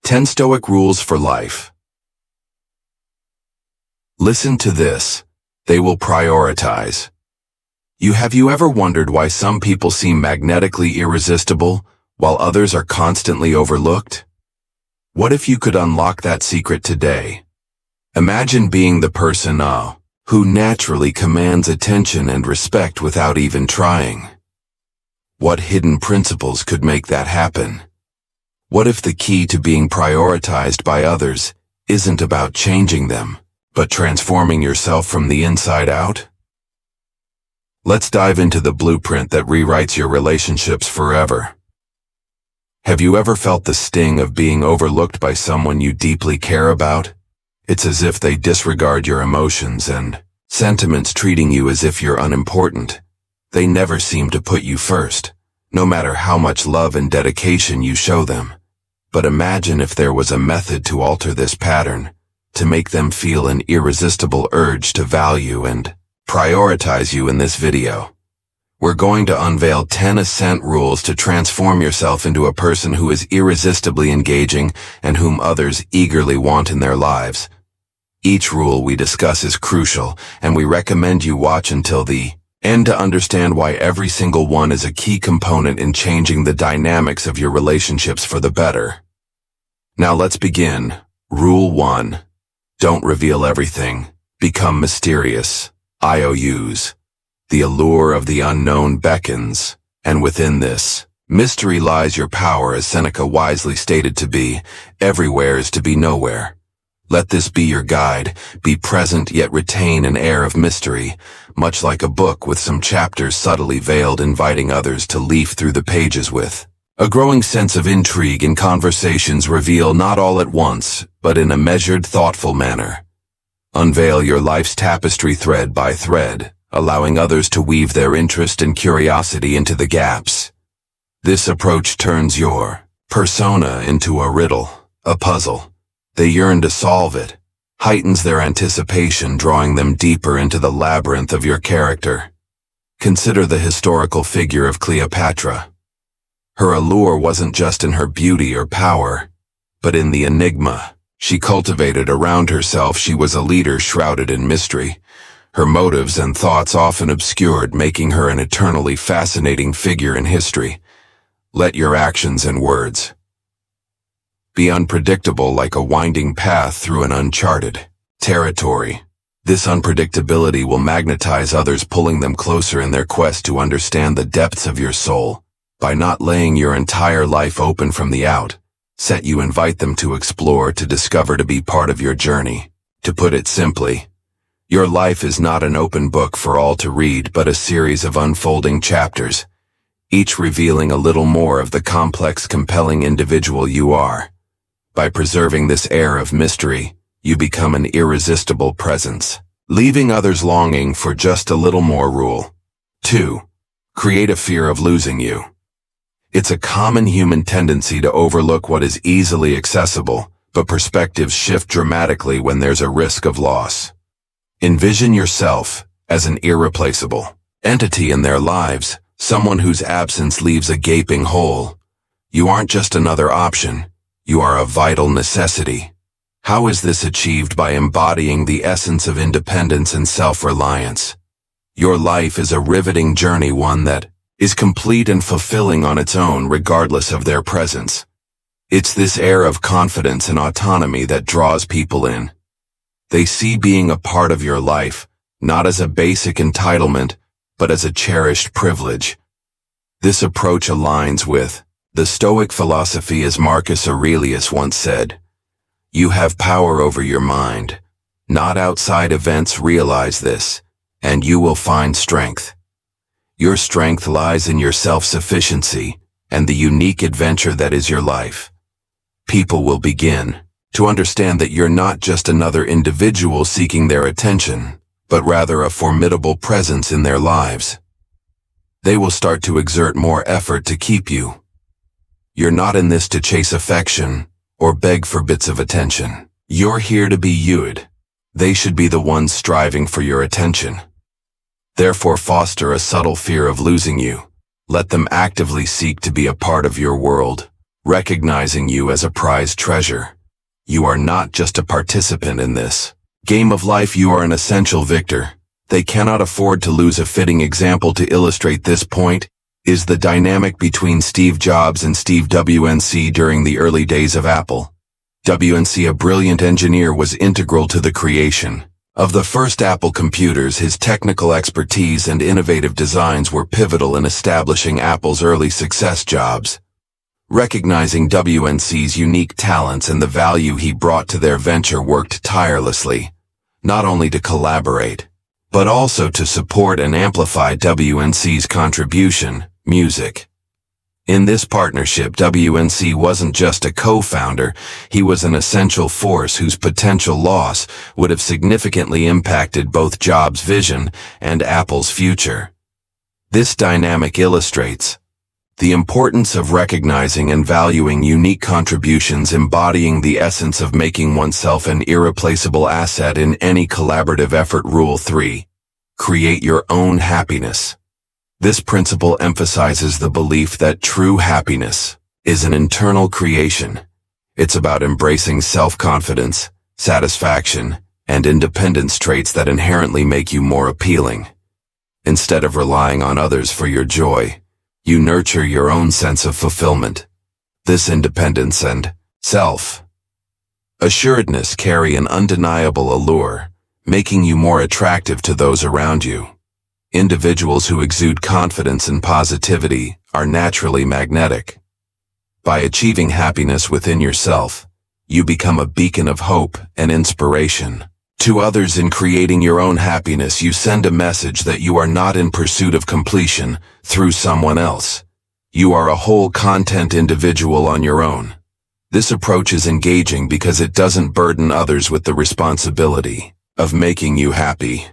10 Stoic Rules for Life. Listen to this. They will prioritize. Have you ever wondered why some people seem magnetically irresistible, while others are constantly overlooked? What if you could unlock that secret today? Imagine being the person who naturally commands attention and respect without even trying. What hidden principles could make that happen? What if the key to being prioritized by others isn't about changing them, but transforming yourself from the inside out? Let's dive into the blueprint that rewrites your relationships forever. Have you ever felt the sting of being overlooked by someone you deeply care about? It's as if they disregard your emotions and sentiments, treating you as if you're unimportant. They never seem to put you first, no matter how much love and dedication you show them. But imagine if there was a method to alter this pattern, to make them feel an irresistible urge to value and prioritize you. In this video, we're going to unveil 10 ascent rules to transform yourself into a person who is irresistibly engaging and whom others eagerly want in their lives. Each rule we discuss is crucial, and we recommend you watch until the end to understand why every single one is a key component in changing the dynamics of your relationships for the better. Now let's begin. Rule 1. Don't reveal everything. Become mysterious. IOUs. The allure of the unknown beckons, and within this mystery lies your power, as Seneca wisely stated to be. Everywhere is to be nowhere. Let this be your guide. Be present yet retain an air of mystery, much like a book with some chapters subtly veiled, inviting others to leaf through the pages with a growing sense of intrigue. In conversations, reveal not all at once, but in a measured, thoughtful manner. Unveil your life's tapestry thread by thread, allowing others to weave their interest and curiosity into the gaps. This approach turns your persona into a riddle, a puzzle. They yearn to solve it, heightens their anticipation, drawing them deeper into the labyrinth of your character. Consider the historical figure of Cleopatra. Her allure wasn't just in her beauty or power, but in the enigma she cultivated around herself. She was a leader shrouded in mystery, her motives and thoughts often obscured, making her an eternally fascinating figure in history. Let your actions and words be unpredictable, like a winding path through an uncharted territory. This unpredictability will magnetize others, pulling them closer in their quest to understand the depths of your soul. By not laying your entire life open from the outset, you invite them to explore, to discover, to be part of your journey. To put it simply, your life is not an open book for all to read, but a series of unfolding chapters, each revealing a little more of the complex, compelling individual you are. By preserving this air of mystery, you become an irresistible presence, leaving others longing for just a little more. Rule 2. Create a fear of losing you. It's a common human tendency to overlook what is easily accessible, but perspectives shift dramatically when there's a risk of loss. Envision yourself as an irreplaceable entity in their lives, someone whose absence leaves a gaping hole. You aren't just another option. You are a vital necessity. How is this achieved? By embodying the essence of independence and self-reliance. Your life is a riveting journey, one that is complete and fulfilling on its own, regardless of their presence. It's this air of confidence and autonomy that draws people in. They see being a part of your life not as a basic entitlement, but as a cherished privilege. This approach aligns with the Stoic philosophy, as Marcus Aurelius once said. You have power over your mind, not outside events. Realize this, and you will find strength. Your strength lies in your self-sufficiency and the unique adventure that is your life. People will begin to understand that you're not just another individual seeking their attention, but rather a formidable presence in their lives. They will start to exert more effort to keep you. You're not in this to chase affection or beg for bits of attention. You're here to be used. They should be the ones striving for your attention. Therefore, foster a subtle fear of losing you. Let them actively seek to be a part of your world. recognizing you as a prized treasure. You are not just a participant in this game of life, you are an essential victor. They cannot afford to lose. A fitting example to illustrate this point is the dynamic between Steve Jobs and Steve WNC during the early days of Apple. WNC, a brilliant engineer, was integral to the creation of the first Apple computers. His technical expertise and innovative designs were pivotal in establishing Apple's early success. Jobs, recognizing WNC's unique talents and the value he brought to their venture, worked tirelessly, not only to collaborate, but also to support and amplify WNC's contribution, music. In this partnership, WNC wasn't just a co-founder, he was an essential force whose potential loss would have significantly impacted both Jobs' vision and Apple's future. This dynamic illustrates the importance of recognizing and valuing unique contributions, embodying the essence of making oneself an irreplaceable asset in any collaborative effort. Rule 3. Create your own happiness. This principle emphasizes the belief that true happiness is an internal creation. It's about embracing self-confidence, satisfaction, and independence, traits that inherently make you more appealing. Instead of relying on others for your joy, you nurture your own sense of fulfillment. This independence and self-assuredness carry an undeniable allure, making you more attractive to those around you. Individuals who exude confidence and positivity are naturally magnetic. By achieving happiness within yourself, you become a beacon of hope and inspiration to others. In creating your own happiness, you send a message that you are not in pursuit of completion through someone else. You are a whole content individual on your own. This approach is engaging because it doesn't burden others with the responsibility of making you happy.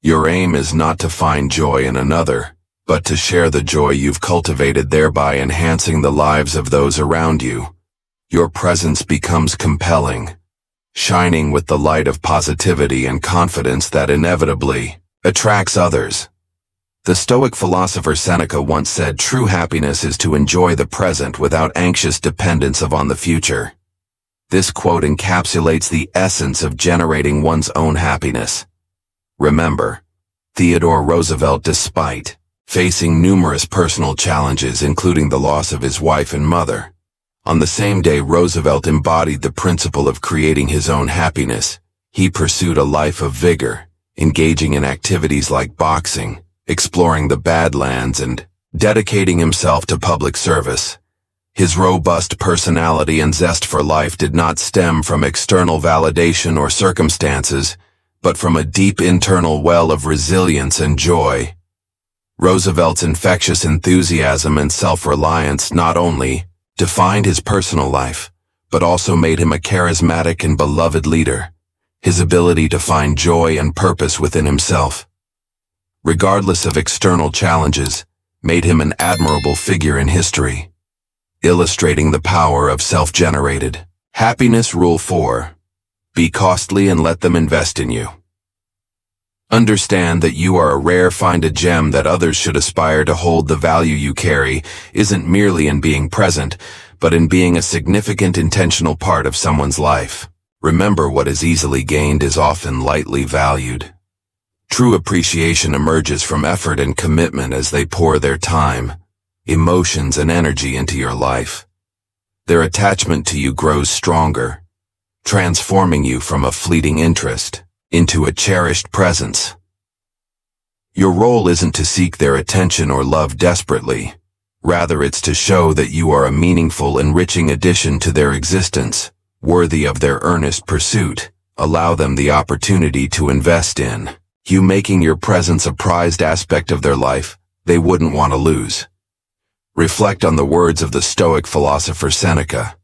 Your aim is not to find joy in another, but to share the joy you've cultivated, thereby enhancing the lives of those around you. Your presence becomes compelling, shining with the light of positivity and confidence that inevitably attracts others. The Stoic philosopher Seneca once said, "True happiness is to enjoy the present without anxious dependence upon the future." This quote encapsulates the essence of generating one's own happiness. Remember, Theodore Roosevelt, despite facing numerous personal challenges, including the loss of his wife and mother, on the same day Roosevelt embodied the principle of creating his own happiness. He pursued a life of vigor, engaging in activities like boxing, exploring the Badlands, and dedicating himself to public service. His robust personality and zest for life did not stem from external validation or circumstances, but from a deep internal well of resilience and joy. Roosevelt's infectious enthusiasm and self-reliance not only defined his personal life, but also made him a charismatic and beloved leader. His ability to find joy and purpose within himself, regardless of external challenges, made him an admirable figure in history, illustrating the power of self-generated happiness. Rule 4. Be costly and let them invest in you. Understand that you are a rare find. A gem that others should aspire to hold. The value you carry isn't merely in being present, but in being a significant, intentional part of someone's life. Remember, what is easily gained is often lightly valued. True appreciation emerges from effort and commitment as they pour their time, emotions, and energy into your life. Their attachment to you grows stronger, transforming you from a fleeting interest into a cherished presence. Your role isn't to seek their attention or love desperately. Rather, it's to show that you are a meaningful, enriching addition to their existence, worthy of their earnest pursuit. Allow them the opportunity to invest in you, making your presence a prized aspect of their life they wouldn't want to lose. Reflect on the words of the Stoic philosopher Seneca.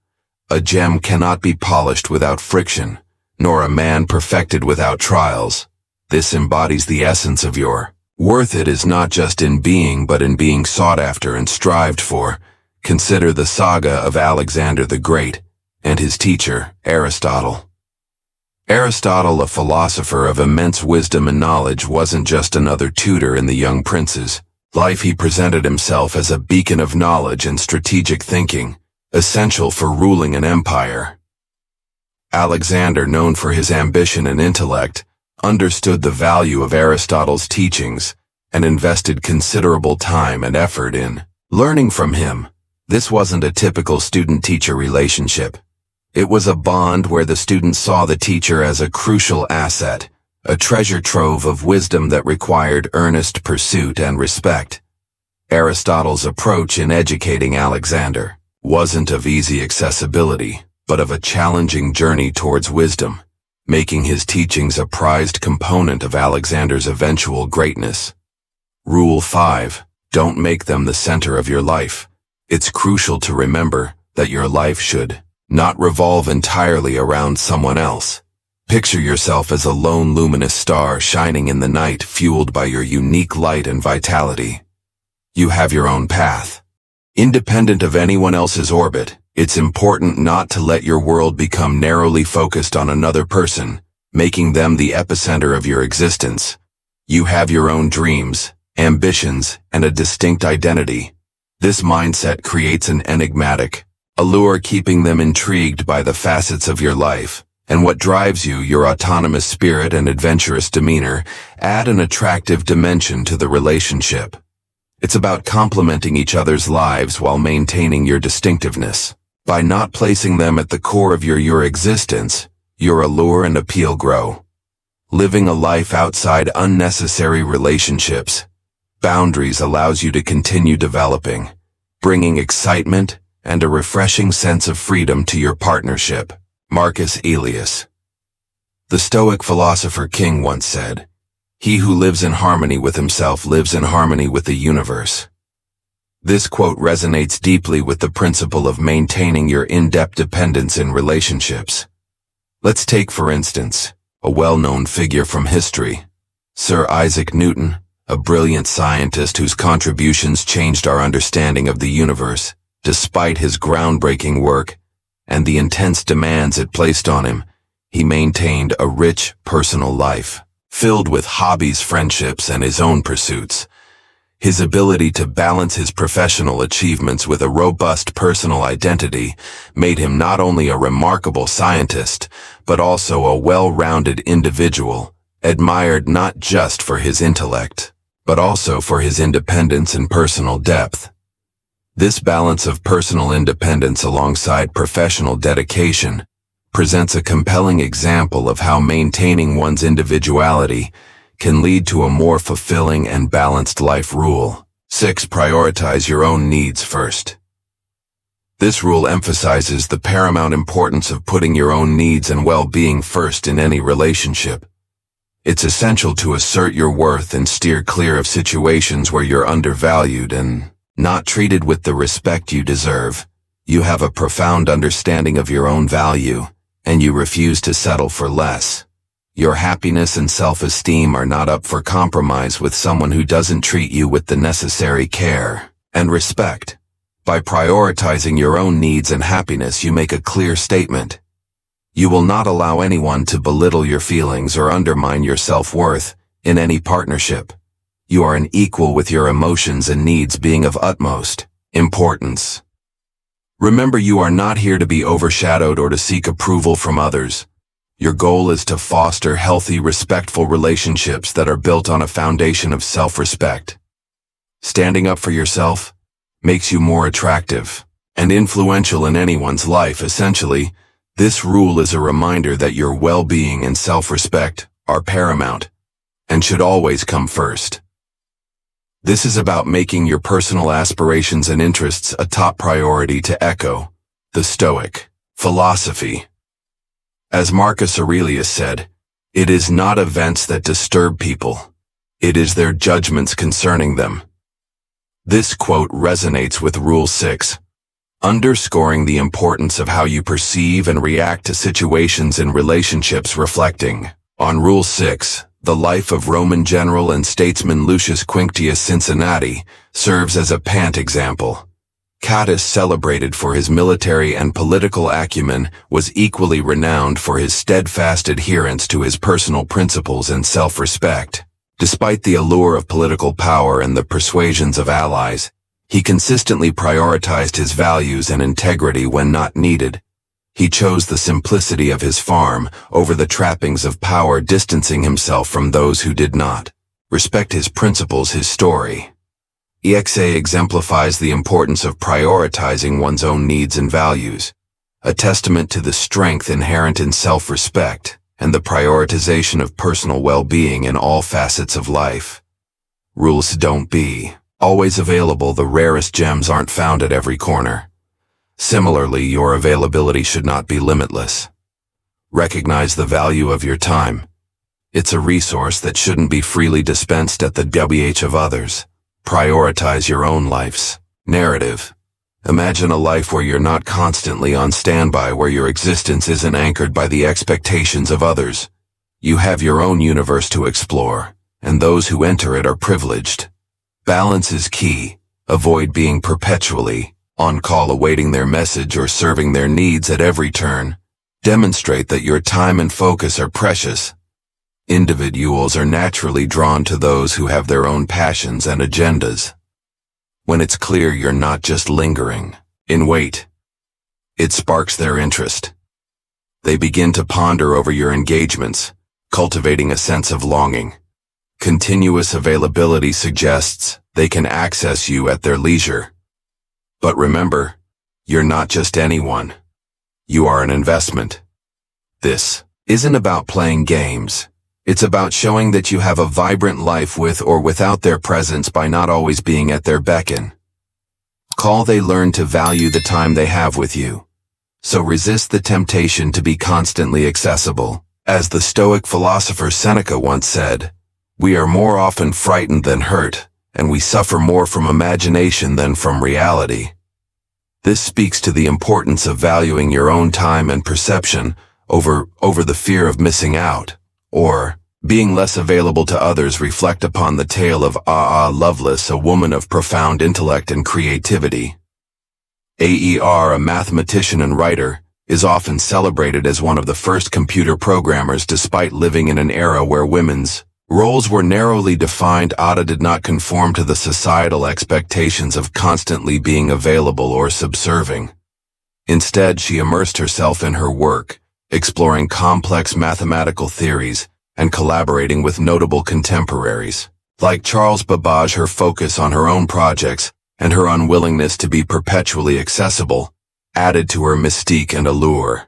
A gem cannot be polished without friction, nor a man perfected without trials. This embodies the essence of your worth. It is not just in being, but in being sought after and strived for. Consider the saga of Alexander the Great and his teacher, Aristotle. Aristotle, a philosopher of immense wisdom and knowledge, wasn't just another tutor in the young prince's life. He presented himself as a beacon of knowledge and strategic thinking, essential for ruling an empire. Alexander, known for his ambition and intellect, understood the value of Aristotle's teachings and invested considerable time and effort in learning from him. This wasn't a typical student-teacher relationship. It was a bond where the student saw the teacher as a crucial asset, a treasure trove of wisdom that required earnest pursuit and respect. Aristotle's approach in educating Alexander wasn't of easy accessibility, but of a challenging journey towards wisdom, making his teachings a prized component of Alexander's eventual greatness. Rule 5. Don't make them the center of your life. It's crucial to remember that your life should not revolve entirely around someone else. Picture yourself as a lone luminous star shining in the night, fueled by your unique light and vitality. You have your own path. Independent of anyone else's orbit, it's important not to let your world become narrowly focused on another person, making them the epicenter of your existence. You have your own dreams, ambitions, and a distinct identity. This mindset creates an enigmatic allure, keeping them intrigued by the facets of your life, and what drives you, your autonomous spirit and adventurous demeanor, add an attractive dimension to the relationship. It's about complementing each other's lives while maintaining your distinctiveness. By not placing them at the core of your existence, your allure and appeal grow. Living a life outside unnecessary relationships, boundaries allows you to continue developing, bringing excitement and a refreshing sense of freedom to your partnership. Marcus Aurelius. The Stoic philosopher king once said, "He who lives in harmony with himself lives in harmony with the universe." This quote resonates deeply with the principle of maintaining your in-depth dependence in relationships. Let's take, for instance, a well-known figure from history, Sir Isaac Newton, a brilliant scientist whose contributions changed our understanding of the universe. Despite his groundbreaking work and the intense demands it placed on him, he maintained a rich personal life, filled with hobbies, friendships, and his own pursuits. His ability to balance his professional achievements with a robust personal identity made him not only a remarkable scientist, but also a well-rounded individual, admired not just for his intellect, but also for his independence and personal depth. This balance of personal independence alongside professional dedication presents a compelling example of how maintaining one's individuality can lead to a more fulfilling and balanced life. Rule 6. Prioritize your own needs first. This rule emphasizes the paramount importance of putting your own needs and well-being first in any relationship. It's essential to assert your worth and steer clear of situations where you're undervalued and not treated with the respect you deserve. You have a profound understanding of your own value, and you refuse to settle for less. Your happiness and self-esteem are not up for compromise with someone who doesn't treat you with the necessary care and respect. By prioritizing your own needs and happiness, you make a clear statement. You will not allow anyone to belittle your feelings or undermine your self-worth in any partnership. You are an equal, with your emotions and needs being of utmost importance. Remember, you are not here to be overshadowed or to seek approval from others. Your goal is to foster healthy, respectful relationships that are built on a foundation of self-respect. Standing up for yourself makes you more attractive and influential in anyone's life. Essentially, this rule is a reminder that your well-being and self-respect are paramount and should always come first. This is about making your personal aspirations and interests a top priority. To echo the Stoic philosophy, as Marcus Aurelius said, "It is not events that disturb people. It is their judgments concerning them." This quote resonates with Rule 6, underscoring the importance of how you perceive and react to situations in relationships. Reflecting on Rule 6, the life of Roman general and statesman Lucius Quinctius Cincinnatus serves as a pant example. Catus, celebrated for his military and political acumen, was equally renowned for his steadfast adherence to his personal principles and self-respect. Despite the allure of political power and the persuasions of allies, He consistently prioritized his values and integrity when not needed. He chose the simplicity of his farm over the trappings of power, distancing himself from those who did not respect his principles. His story exemplifies the importance of prioritizing one's own needs and values, a testament to the strength inherent in self-respect and the prioritization of personal well-being in all facets of life. Rules: don't be always available. The rarest gems aren't found at every corner. Similarly, your availability should not be limitless. Recognize the value of your time. It's a resource that shouldn't be freely dispensed at the whim of others. Prioritize your own life's narrative. Imagine a life where you're not constantly on standby, where your existence isn't anchored by the expectations of others. You have your own universe to explore, and those who enter it are privileged. Balance is key. Avoid being perpetually on call, awaiting their message or serving their needs at every turn. Demonstrate that your time and focus are precious. Individuals are naturally drawn to those who have their own passions and agendas. When it's clear you're not just lingering in wait, it sparks their interest. They begin to ponder over your engagements, cultivating a sense of longing. Continuous availability suggests they can access you at their leisure. But remember, you're not just anyone. You are an investment. This isn't about playing games. It's about showing that you have a vibrant life with or without their presence, by not always being at their beck and call. They learn to value the time they have with you. So resist the temptation to be constantly accessible. As the Stoic philosopher Seneca once said, "We are more often frightened than hurt, and we suffer more from imagination than from reality." This speaks to the importance of valuing your own time and perception over the fear of missing out or being less available to others. Reflect upon the tale of Lovelace, a woman of profound intellect and creativity. A mathematician and writer, is often celebrated as one of the first computer programmers. Despite living in an era where women's roles were narrowly defined, Ada did not conform to the societal expectations of constantly being available or subserving. Instead, she immersed herself in her work, exploring complex mathematical theories and collaborating with notable contemporaries. Like Charles Babbage, her focus on her own projects and her unwillingness to be perpetually accessible added to her mystique and allure.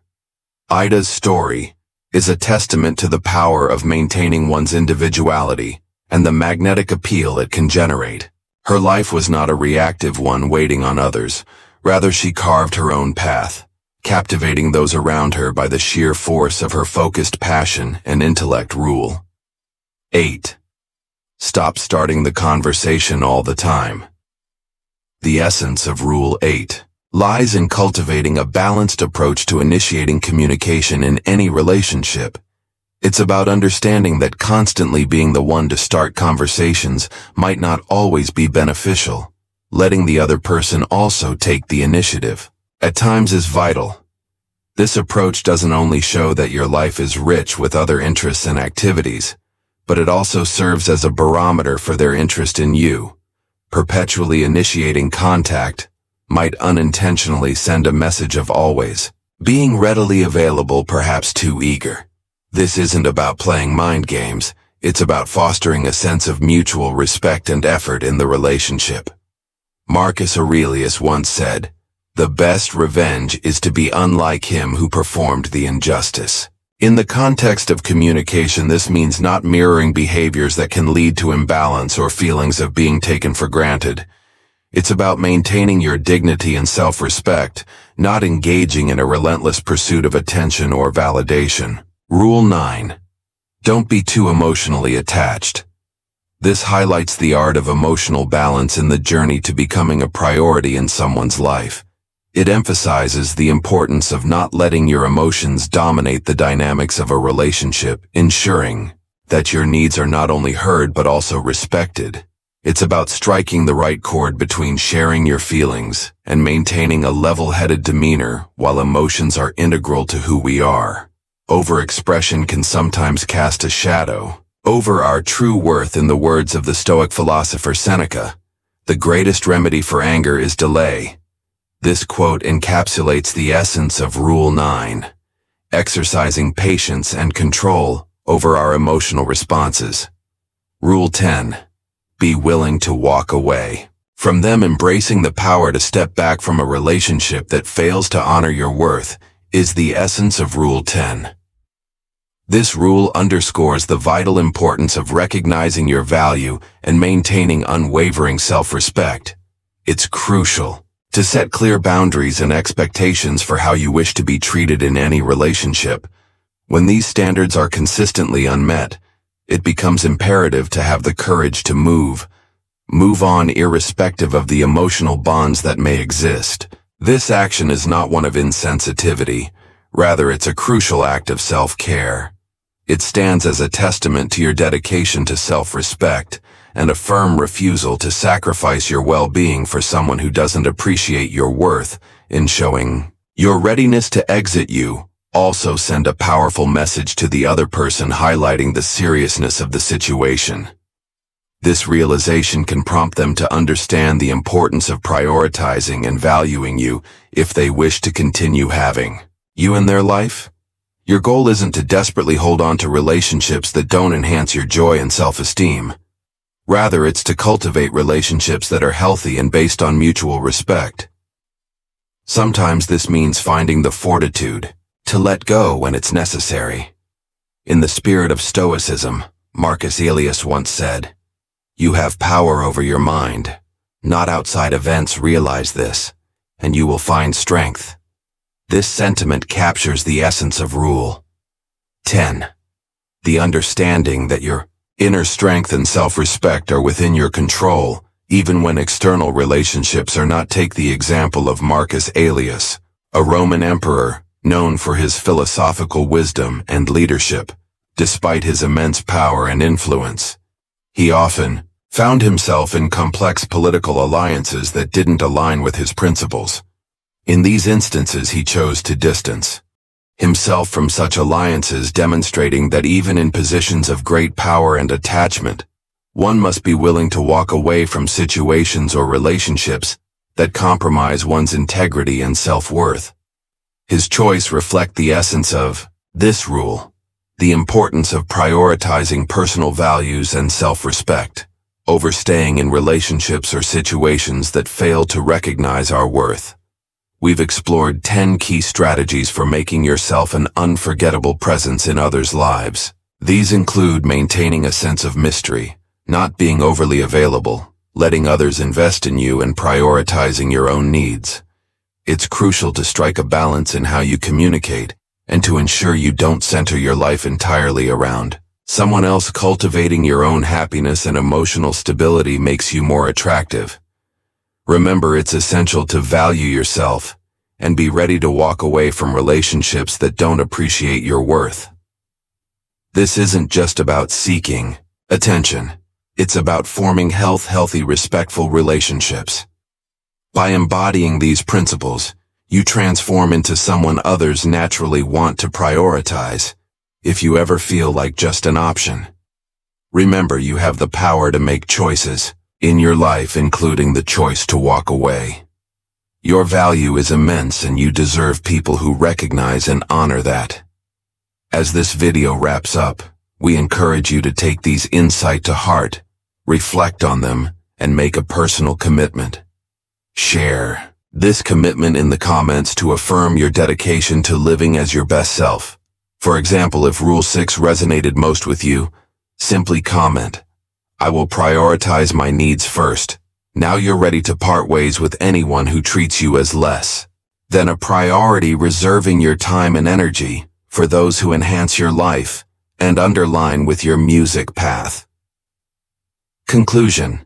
Ida's story is a testament to the power of maintaining one's individuality and the magnetic appeal it can generate. Her life was not a reactive one waiting on others. Rather, she carved her own path, captivating those around her by the sheer force of her focused passion and intellect. Rule 8. Stop starting the conversation all the time. The essence of Rule 8 lies in cultivating a balanced approach to initiating communication in any relationship. It's about understanding that constantly being the one to start conversations might not always be beneficial. Letting the other person also take the initiative at times is vital. This approach doesn't only show that your life is rich with other interests and activities, but it also serves as a barometer for their interest in you. Perpetually initiating contact might unintentionally send a message of always being readily available, perhaps too eager. This isn't about playing mind games. It's about fostering a sense of mutual respect and effort in the relationship. Marcus Aurelius once said, "The best revenge is to be unlike him who performed the injustice." In the context of communication, this means not mirroring behaviors that can lead to imbalance or feelings of being taken for granted. It's about maintaining your dignity and self-respect, not engaging in a relentless pursuit of attention or validation. Rule 9. Don't be too emotionally attached. This highlights the art of emotional balance in the journey to becoming a priority in someone's life. It emphasizes the importance of not letting your emotions dominate the dynamics of a relationship, ensuring that your needs are not only heard but also respected. It's about striking the right chord between sharing your feelings and maintaining a level-headed demeanor while emotions are integral to who we are. Overexpression can sometimes cast a shadow over our true worth. In the words of the Stoic philosopher Seneca, The greatest remedy for anger is delay. This quote encapsulates the essence of Rule 9, exercising patience and control over our emotional responses. Rule 10, be willing to walk away from them. Embracing the power to step back from a relationship that fails to honor your worth is the essence of Rule 10. This rule underscores the vital importance of recognizing your value and maintaining unwavering self-respect. It's crucial to set clear boundaries and expectations for how you wish to be treated in any relationship. When these standards are consistently unmet, it becomes imperative to have the courage to move on irrespective of the emotional bonds that may exist. This action is not one of insensitivity, rather it's a crucial act of self-care. It stands as a testament to your dedication to self-respect and a firm refusal to sacrifice your well-being for someone who doesn't appreciate your worth. In showing your readiness to exit, you also send a powerful message to the other person, highlighting the seriousness of the situation. This realization can prompt them to understand the importance of prioritizing and valuing you if they wish to continue having you in their life. Your goal isn't to desperately hold on to relationships that don't enhance your joy and self-esteem. Rather, it's to cultivate relationships that are healthy and based on mutual respect. Sometimes this means finding the fortitude to let go when it's necessary. In the spirit of Stoicism, Marcus Aurelius once said, "You have power over your mind. Not outside events realize this, and you will find strength." This sentiment captures the essence of Rule 10. The understanding that your inner strength and self-respect are within your control, even when external relationships are not. Take the example of Marcus Aurelius, a Roman emperor known for his philosophical wisdom and leadership. Despite his immense power and influence, he often found himself in complex political alliances that didn't align with his principles. In these instances, he chose to distance himself from such alliances, demonstrating that even in positions of great power and attachment, one must be willing to walk away from situations or relationships that compromise one's integrity and self-worth. His choice reflects the essence of this rule, the importance of prioritizing personal values and self-respect, over staying in relationships or situations that fail to recognize our worth. We've explored 10 key strategies for making yourself an unforgettable presence in others' lives. These include maintaining a sense of mystery, not being overly available, letting others invest in you, and prioritizing your own needs. It's crucial to strike a balance in how you communicate and to ensure you don't center your life entirely around someone else. Cultivating your own happiness and emotional stability makes you more attractive. Remember, it's essential to value yourself and be ready to walk away from relationships that don't appreciate your worth. This isn't just about seeking attention. It's about forming healthy, respectful relationships. By embodying these principles, you transform into someone others naturally want to prioritize. If you ever feel like just an option, remember you have the power to make choices in your life, including the choice to walk away. Your value is immense, and you deserve people who recognize and honor that. As this video wraps up, we encourage you to take these insights to heart, reflect on them, and make a personal commitment. Share this commitment in the comments to affirm your dedication to living as your best self. For example, if Rule 6 resonated most with you, simply comment, "I will prioritize my needs first." Now you're ready to part ways with anyone who treats you as less than a priority, reserving your time and energy for those who enhance your life and underline with your music path. Conclusion.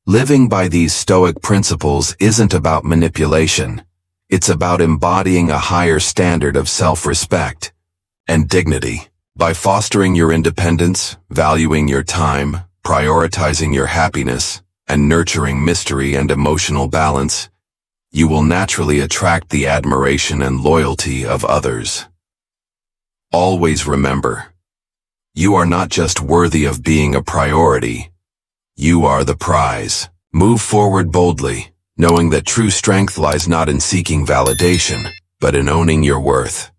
Living by these Stoic principles isn't about manipulation. It's about embodying a higher standard of self-respect and dignity. By fostering your independence, valuing your time, prioritizing your happiness, and nurturing mystery and emotional balance, you will naturally attract the admiration and loyalty of others. Always remember, you are not just worthy of being a priority, you are the prize. Move forward boldly, knowing that true strength lies not in seeking validation, but in owning your worth.